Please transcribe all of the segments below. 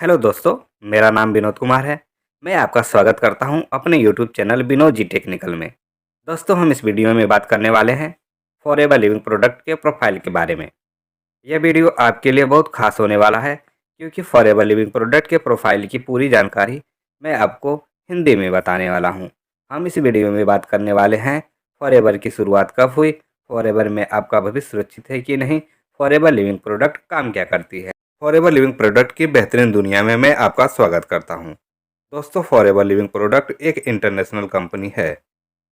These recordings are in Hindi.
हेलो दोस्तों, मेरा नाम विनोद कुमार है। मैं आपका स्वागत करता हूं अपने YouTube channel Vinod ji technical में। दोस्तों, हम इस वीडियो में बात करने वाले हैं फॉरएवर लिविंग प्रोडक्ट के प्रोफाइल के बारे में। यह वीडियो आपके लिए बहुत खास होने वाला है, क्योंकि फॉरएवर लिविंग प्रोडक्ट के प्रोफाइल की पूरी जानकारी मैं आपको हिंदी में बताने वाला हूँ। हम इस वीडियो में बात करने वाले हैं फॉरएवर की शुरुआत कब हुई, फॉरएवर में आपका भविष्य सुरक्षित है कि नहीं, फॉरएवर लिविंग प्रोडक्ट काम क्या करती है। फॉरएवर लिविंग प्रोडक्ट की बेहतरीन दुनिया में मैं आपका स्वागत करता हूं। दोस्तों, फॉरएवर लिविंग प्रोडक्ट एक इंटरनेशनल कंपनी है।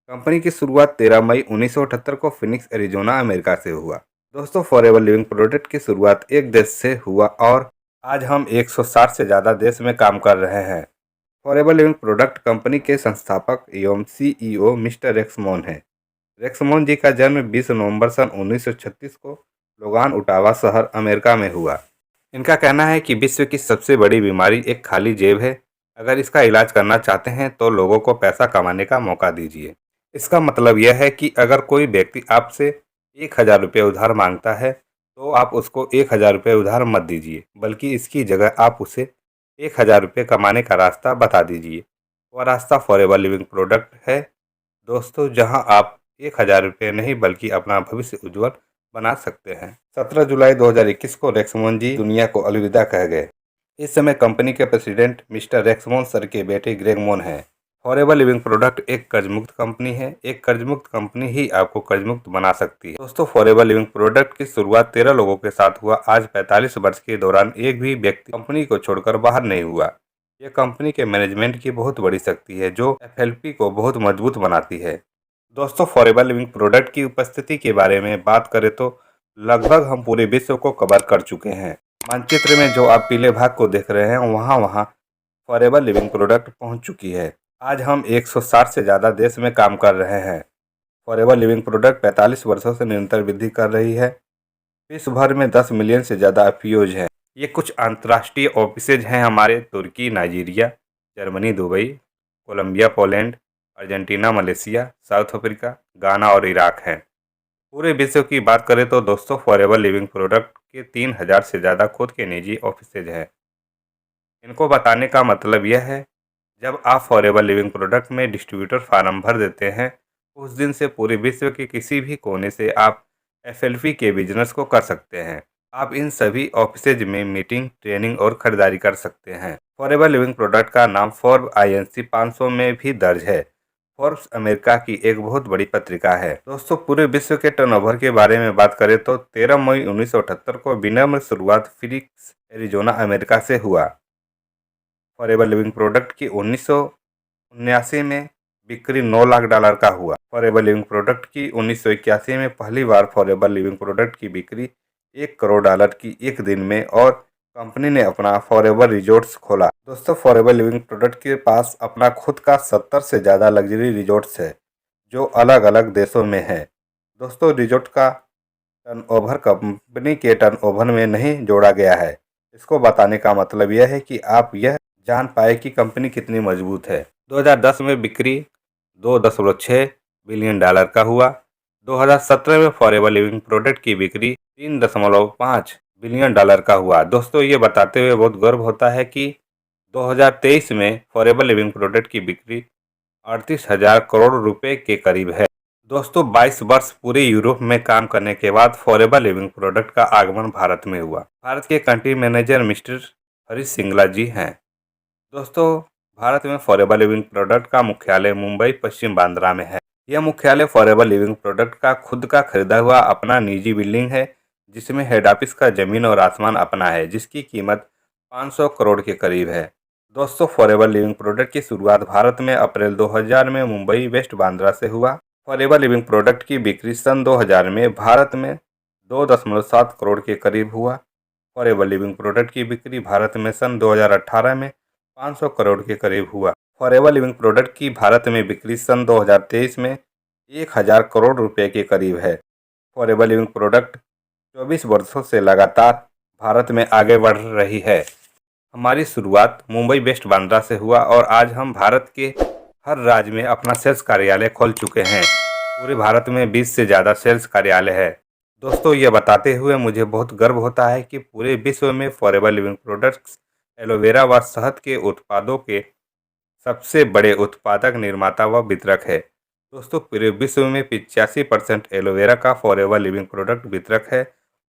कंपनी की शुरुआत 13 मई 1978 को फिनिक्स एरिजोना अमेरिका से हुआ। दोस्तों, फॉरएवर लिविंग प्रोडक्ट की शुरुआत एक देश से हुआ और आज हम 160 से ज़्यादा देश में काम कर रहे हैं। फॉरएवर लिविंग प्रोडक्ट कंपनी के संस्थापक एवं सीईओ मिस्टर रेक्समोन हैं। रेक्समोन जी का जन्म 20 नवंबर सन 1936 को लोगान, ओटावा शहर, अमेरिका में हुआ। इनका कहना है कि विश्व की सबसे बड़ी बीमारी एक खाली जेब है। अगर इसका इलाज करना चाहते हैं तो लोगों को पैसा कमाने का मौका दीजिए। इसका मतलब यह है कि अगर कोई व्यक्ति आपसे 1000 रुपये उधार मांगता है तो आप उसको 1000 रुपये उधार मत दीजिए, बल्कि इसकी जगह आप उसे 1000 रुपये कमाने का रास्ता बता दीजिए। वह रास्ता फॉरएवर लिविंग प्रोडक्ट है दोस्तों, जहां आप 1000 रुपये नहीं बल्कि अपना भविष्य उज्जवल बना सकते हैं। 17 जुलाई 2021 को रेक्समोन जी दुनिया को अलविदा कह गए। इस समय कंपनी के प्रेसिडेंट मिस्टर रेक्समोन सर के बेटे ग्रेग मोन हैं। फॉरएवर लिविंग प्रोडक्ट एक कर्जमुक्त कंपनी है। एक कर्जमुक्त कंपनी ही आपको कर्जमुक्त बना सकती है। दोस्तों, फॉरएवर लिविंग प्रोडक्ट की शुरुआत 13 लोगों के साथ हुआ। आज 45 वर्ष के दौरान एक भी व्यक्ति कंपनी को छोड़कर बाहर नहीं हुआ। यह कंपनी के मैनेजमेंट की बहुत बड़ी शक्ति है, जो एफएलपी को बहुत मजबूत बनाती है। दोस्तों, फॉरएवर लिविंग प्रोडक्ट की उपस्थिति के बारे में बात करें तो लगभग हम पूरे विश्व को कवर कर चुके हैं। मानचित्र में जो आप पीले भाग को देख रहे हैं, वहाँ फॉरएवर लिविंग प्रोडक्ट पहुंच चुकी है। आज हम 160 से ज़्यादा देश में काम कर रहे हैं। फॉरएवर लिविंग प्रोडक्ट 45 वर्षों से निरंतर वृद्धि कर रही है। विश्व भर में 10 मिलियन से ज़्यादा एफपीओज हैं। ये कुछ अंतर्राष्ट्रीय ऑफिसेज हैं हमारे तुर्की, Nigeria, Germany, Dubai, Colombia, Poland, Argentina, Malaysia, South Africa, Ghana और इराक हैं। पूरे विश्व की बात करें तो दोस्तों, फॉरएवर लिविंग प्रोडक्ट के 3000 से ज़्यादा खुद के निजी ऑफिसेज हैं। इनको बताने का मतलब यह है, जब आप फॉरएवर लिविंग प्रोडक्ट में डिस्ट्रीब्यूटर फार्म भर देते हैं, उस दिन से पूरे विश्व के किसी भी कोने से आप एफएलपी के बिजनेस को कर सकते हैं। आप इन सभी ऑफिसेज में मीटिंग, ट्रेनिंग और खरीदारी कर सकते हैं। फॉरएवर लिविंग प्रोडक्ट का नाम फोर्ब्स INC 500 में भी दर्ज है। फोर्ब्स अमेरिका की एक बहुत बड़ी पत्रिका है। दोस्तों, पूरे विश्व के टर्नओवर के बारे में बात करें तो 13 मई 1978 को विनम्र शुरुआत फिनिक्स एरिजोना अमेरिका से हुआ। फॉरएवर लिविंग प्रोडक्ट की 1979 में बिक्री $9 लाख का हुआ। फॉरएवर लिविंग प्रोडक्ट की 1981 में पहली बार फॉरएवर लिविंग प्रोडक्ट की बिक्री $1 करोड़ की एक दिन में, और कंपनी ने अपना फॉरएवर रिजॉर्ट्स खोला। दोस्तों, फॉरएवर लिविंग प्रोडक्ट के पास अपना खुद का 70 से ज़्यादा लग्जरी रिजॉर्ट्स है, जो अलग अलग देशों में है। दोस्तों, रिजॉर्ट का टर्नओवर कंपनी के टर्नओवर में नहीं जोड़ा गया है। इसको बताने का मतलब यह है कि आप यह जान पाए कि कंपनी कितनी मजबूत है। 2010 में बिक्री $2.6 बिलियन का हुआ। 2017 में फॉरएवर लिविंग प्रोडक्ट की बिक्री $3.5 बिलियन का हुआ। दोस्तों, ये बताते हुए बहुत गर्व होता है कि 2023 में फॉरएवर लिविंग प्रोडक्ट की बिक्री 38,000 करोड़ रुपए के करीब है। दोस्तों, 22 वर्ष पूरे यूरोप में काम करने के बाद फॉरएवर लिविंग प्रोडक्ट का आगमन भारत में हुआ। भारत के country manager mister Harish Singla ji हैं। दोस्तों, भारत में फॉरएवर लिविंग प्रोडक्ट का मुख्यालय मुंबई, पश्चिम बांद्रा में है। यह मुख्यालय फॉरएवर लिविंग प्रोडक्ट का खुद का खरीदा हुआ अपना निजी बिल्डिंग है, जिसमें हेड ऑफिस का जमीन और आसमान अपना है, जिसकी कीमत 500 करोड़ के करीब है। दोस्तों, फॉरएवर लिविंग प्रोडक्ट की शुरुआत भारत में अप्रैल 2000 में मुंबई, वेस्ट बांद्रा से हुआ। फॉरएवर लिविंग प्रोडक्ट की बिक्री सन 2000 में भारत में 2.7 करोड़ के करीब हुआ। फॉरएवर लिविंग प्रोडक्ट की बिक्री भारत में सन 2018 में 500 करोड़ के करीब हुआ। फॉरएवर लिविंग प्रोडक्ट की भारत में बिक्री सन 2023 में 1000 करोड़ रुपए के करीब है। फॉरएवर लिविंग प्रोडक्ट 24 वर्षों से लगातार भारत में आगे बढ़ रही है। हमारी शुरुआत मुंबई, वेस्ट बांद्रा से हुआ और आज हम भारत के हर राज्य में अपना सेल्स कार्यालय खोल चुके हैं। पूरे भारत में 20 से ज़्यादा सेल्स कार्यालय है। दोस्तों, ये बताते हुए मुझे बहुत गर्व होता है कि पूरे विश्व में फॉरएवर लिविंग प्रोडक्ट्स एलोवेरा व शहद के उत्पादों के सबसे बड़े उत्पादक, निर्माता व वितरक है। दोस्तों, पूरे विश्व में 85% एलोवेरा का फॉरएवर लिविंग प्रोडक्ट वितरक है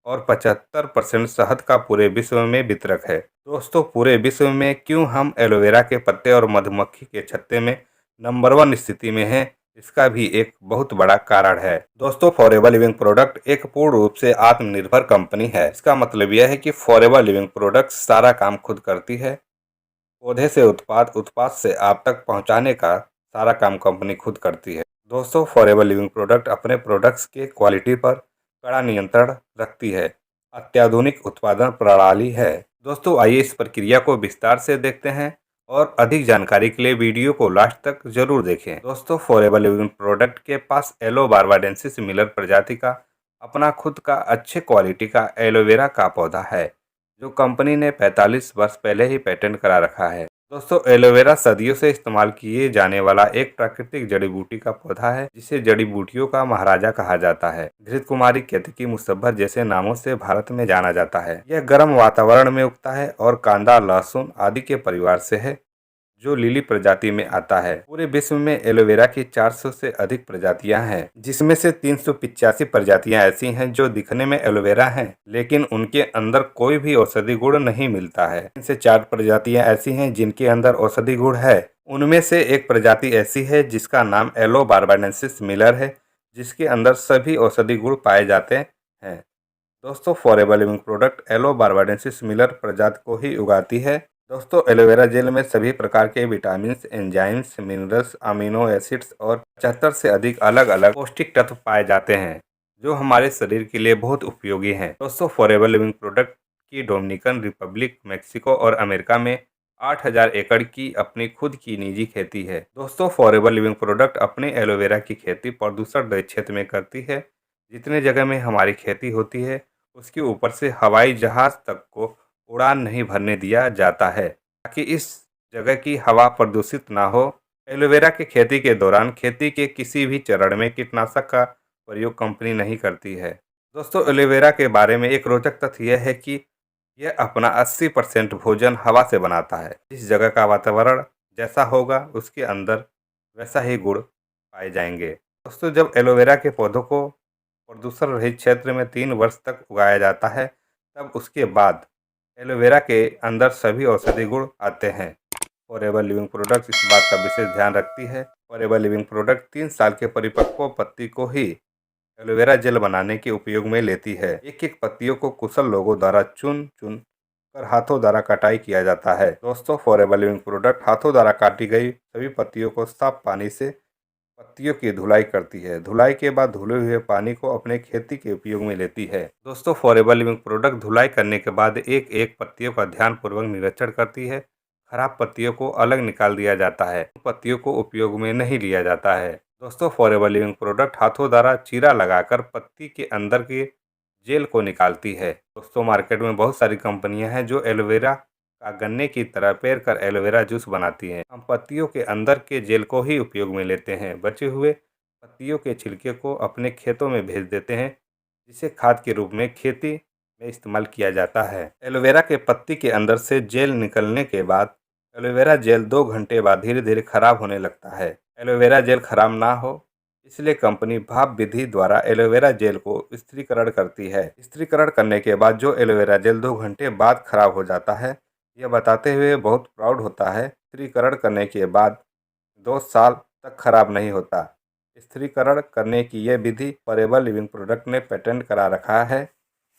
और 75% शहद का पूरे विश्व में वितरक है। दोस्तों, पूरे विश्व में क्यों हम एलोवेरा के पत्ते और मधुमक्खी के छत्ते में नंबर 1 स्थिति में हैं, इसका भी एक बहुत बड़ा कारण है। दोस्तों, फॉरएवर लिविंग प्रोडक्ट एक पूर्ण रूप से आत्मनिर्भर कंपनी है। इसका मतलब यह है कि फॉरएवर लिविंग प्रोडक्ट सारा काम खुद करती है। पौधे से उत्पाद, उत्पाद से आप तक पहुंचाने का सारा काम कंपनी खुद करती है। दोस्तों, फॉरएवर लिविंग प्रोडक्ट अपने प्रोडक्ट्स के क्वालिटी पर कड़ा नियंत्रण रखती है। अत्याधुनिक उत्पादन प्रणाली है। दोस्तों, आइए इस प्रक्रिया को विस्तार से देखते हैं और अधिक जानकारी के लिए वीडियो को लास्ट तक जरूर देखें। दोस्तों, फॉरएवर लिविंग प्रोडक्ट के पास एलो बारबाडेंसिस मिलर प्रजाति का अपना खुद का अच्छे क्वालिटी का एलोवेरा का पौधा है, जो कंपनी ने 45 वर्ष पहले ही पेटेंट करा रखा है। दोस्तों, एलोवेरा सदियों से इस्तेमाल किए जाने वाला एक प्राकृतिक जड़ी बूटी का पौधा है, जिसे जड़ी बूटियों का महाराजा कहा जाता है। घृत कुमारी, केतकी, मुसब्बर जैसे नामों से भारत में जाना जाता है। यह गर्म वातावरण में उगता है और कांदा, लहसुन आदि के परिवार से है, जो लिली प्रजाति में आता है। पूरे विश्व में एलोवेरा की 400 से अधिक प्रजातियां हैं, जिसमें से 385 प्रजातियां ऐसी हैं जो दिखने में एलोवेरा हैं, लेकिन उनके अंदर कोई भी औषधि गुण नहीं मिलता है। इनसे 4 प्रजातियां ऐसी हैं जिनके अंदर औषधि गुण है। उनमें से एक प्रजाति ऐसी है जिसका नाम एलो बारबाडेंसिस मिलर है, जिसके अंदर सभी औषधि गुण पाए जाते हैं। दोस्तों, forever living product aloe barbadensis Miller प्रजाति को ही उगाती है। दोस्तों, एलोवेरा जेल में सभी प्रकार के vitamin, enzymes, minerals, amino acids और 75 से अधिक अलग अलग पौष्टिक तत्व पाए जाते हैं, जो हमारे शरीर के लिए बहुत उपयोगी हैं। दोस्तों, फॉरएवर लिविंग प्रोडक्ट की डोमिनिकन रिपब्लिक, मेक्सिको और अमेरिका में 8000 एकड़ की अपनी खुद की निजी खेती है। दोस्तों, फॉरएवर लिविंग प्रोडक्ट अपने एलोवेरा की खेती प्रदूषण रहित क्षेत्र में करती है। जितने जगह में हमारी खेती होती है, उसके ऊपर से हवाई जहाज तक को उड़ान नहीं भरने दिया जाता है, ताकि इस जगह की हवा प्रदूषित ना हो। एलोवेरा की खेती के दौरान खेती के किसी भी चरण में कीटनाशक का प्रयोग कंपनी नहीं करती है। दोस्तों, एलोवेरा के बारे में एक रोचक तथ्य यह है कि यह अपना 80% भोजन हवा से बनाता है। जिस जगह का वातावरण जैसा होगा, उसके अंदर वैसा ही गुण पाए जाएंगे। दोस्तों, जब एलोवेरा के पौधों को प्रदूषण रहित क्षेत्र में 3 वर्ष तक उगाया जाता है, तब उसके बाद एलोवेरा के अंदर सभी औषधि गुण आते हैं। फॉरएवर लिविंग प्रोडक्ट्स इस बात का विशेष ध्यान रखती है। फॉरएवर लिविंग प्रोडक्ट 3 साल के परिपक्व पत्ती को ही एलोवेरा जेल बनाने के उपयोग में लेती है। एक एक पत्तियों को कुशल लोगों द्वारा चुन चुन कर हाथों द्वारा कटाई किया जाता है। दोस्तों, फॉरएवर लिविंग प्रोडक्ट हाथों द्वारा काटी गई सभी पत्तियों को साफ पानी से पत्तियों की धुलाई करती है। धुलाई के बाद धुले हुए पानी को अपने खेती के उपयोग में लेती है। दोस्तों, फॉरएवर लिविंग प्रोडक्ट धुलाई करने के बाद एक एक पत्तियों का ध्यानपूर्वक निरीक्षण करती है। खराब पत्तियों को अलग निकाल दिया जाता है, पत्तियों को उपयोग में नहीं लिया जाता है। दोस्तों, फॉरएवर लिविंग प्रोडक्ट हाथों द्वारा चीरा लगाकर पत्ती के अंदर के जेल को निकालती है। दोस्तों, मार्केट में बहुत सारी कंपनियां हैं जो एलोवेरा का गन्ने की तरह पेर कर एलोवेरा जूस बनाती हैं। हम पत्तियों के अंदर के जेल को ही उपयोग में लेते हैं। बचे हुए पत्तियों के छिलके को अपने खेतों में भेज देते हैं, जिसे खाद के रूप में खेती में इस्तेमाल किया जाता है। एलोवेरा के पत्ती के अंदर से जेल निकलने के बाद एलोवेरा जेल 2 घंटे बाद धीरे धीरे खराब होने लगता है। एलोवेरा जेल खराब ना हो, इसलिए कंपनी भाप विधि द्वारा एलोवेरा जेल को स्थिरीकरण करती है। स्थिरीकरण करने के बाद जो एलोवेरा जेल 2 घंटे बाद खराब हो जाता है, यह बताते हुए बहुत प्राउड होता है, स्थिरीकरण करने के बाद 2 साल तक खराब नहीं होता। स्थिरीकरण करने की यह विधि फॉरएवर लिविंग प्रोडक्ट ने पेटेंट करा रखा है,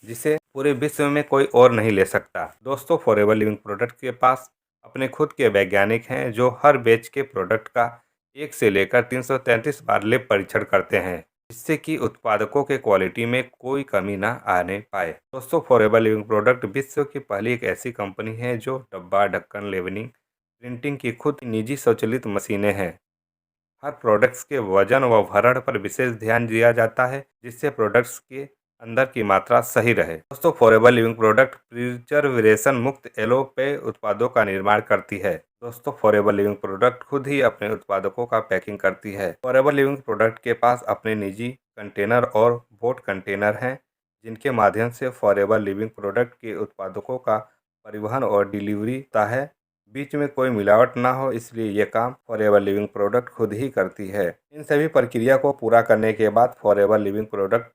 जिसे पूरे विश्व में कोई और नहीं ले सकता। दोस्तों, फॉरएवर लिविंग प्रोडक्ट के पास अपने खुद के वैज्ञानिक हैं, जो हर बैच के प्रोडक्ट का 1 से लेकर 333 बार लेप परीक्षण करते हैं, जिससे कि उत्पादकों के क्वालिटी में कोई कमी ना आने पाए। दोस्तों, फॉरएवर लिविंग प्रोडक्ट विश्व की पहली एक ऐसी कंपनी है जो डब्बा, ढक्कन, लेबलिंग, प्रिंटिंग की खुद की निजी स्वचालित मशीनें हैं। हर प्रोडक्ट्स के वजन व भरण पर विशेष ध्यान दिया जाता है, जिससे प्रोडक्ट्स के अंदर की मात्रा सही रहे। दोस्तों, फॉरएवर लिविंग प्रोडक्ट प्रिजर्वेशन मुक्त एलो पेय उत्पादों का निर्माण करती है। दोस्तों, फॉरएवर लिविंग प्रोडक्ट खुद ही अपने उत्पादकों का पैकिंग करती है। फॉरएवर लिविंग प्रोडक्ट के पास अपने निजी कंटेनर और बोट कंटेनर हैं, जिनके माध्यम से फॉरएवर लिविंग प्रोडक्ट के उत्पादकों का परिवहन और डिलीवरी होता है। बीच में कोई मिलावट ना हो, इसलिए ये काम फॉरएवर लिविंग प्रोडक्ट खुद ही करती है। इन सभी प्रक्रिया को पूरा करने के बाद फॉरएवर लिविंग प्रोडक्ट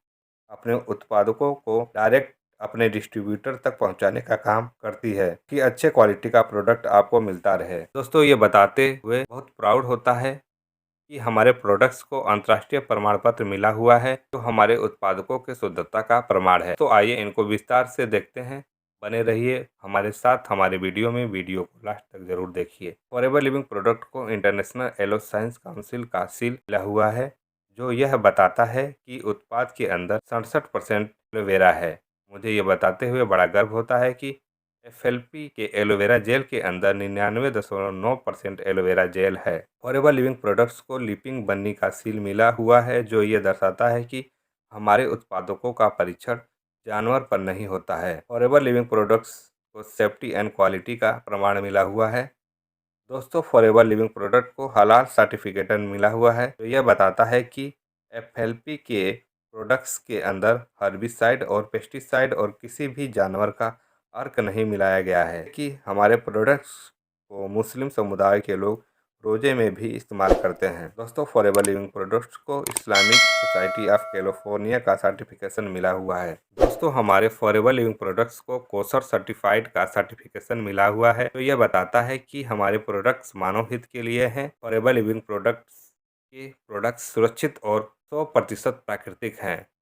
अपने उत्पादकों को डायरेक्ट अपने डिस्ट्रीब्यूटर तक पहुंचाने का काम करती है कि अच्छे क्वालिटी का प्रोडक्ट आपको मिलता रहे। दोस्तों, ये बताते हुए बहुत प्राउड होता है कि हमारे प्रोडक्ट्स को अंतर्राष्ट्रीय प्रमाण पत्र मिला हुआ है, जो हमारे उत्पादकों के शुद्धता का प्रमाण है। तो आइए इनको विस्तार से देखते हैं। बने रहिए हमारे साथ हमारे वीडियो में, वीडियो को लास्ट तक जरूर देखिए। फॉरएवर लिविंग प्रोडक्ट को इंटरनेशनल एलो साइंस काउंसिल का सील मिला हुआ है, जो यह बताता है कि उत्पाद के अंदर 67% एलोवेरा है। मुझे ये बताते हुए बड़ा गर्व होता है कि एफएलपी के एलोवेरा जेल के अंदर 99.9% एलोवेरा जेल है। फॉरएवर लिविंग प्रोडक्ट्स को लीपिंग बन्नी का सील मिला हुआ है, जो ये दर्शाता है कि हमारे उत्पादकों का परीक्षण जानवर पर नहीं होता है। फॉरएवर लिविंग प्रोडक्ट्स को सेफ्टी एंड क्वालिटी का प्रमाण मिला हुआ है। दोस्तों, फॉरएवर लिविंग प्रोडक्ट को हलाल सर्टिफिकेट मिला हुआ है, जो यह बताता है कि एफएलपी के प्रोडक्ट्स के अंदर हर्बिसाइड और पेस्टिसाइड और किसी भी जानवर का अर्क नहीं मिलाया गया है कि हमारे प्रोडक्ट्स को मुस्लिम समुदाय के लोग रोजे में भी इस्तेमाल करते हैं। दोस्तों, फॉरएवर लिविंग प्रोडक्ट्स को इस्लामिक सोसाइटी ऑफ कैलिफोर्निया का सर्टिफिकेशन मिला हुआ है। दोस्तों, हमारे फॉरएवर लिविंग प्रोडक्ट्स को कोसर सर्टिफाइड का सर्टिफिकेशन मिला हुआ है, तो यह बताता है कि हमारे प्रोडक्ट्स मानव हित के लिए हैं। फॉरएवर लिविंग प्रोडक्ट्स के प्रोडक्ट्स सुरक्षित और 100% प्राकृतिक हैं।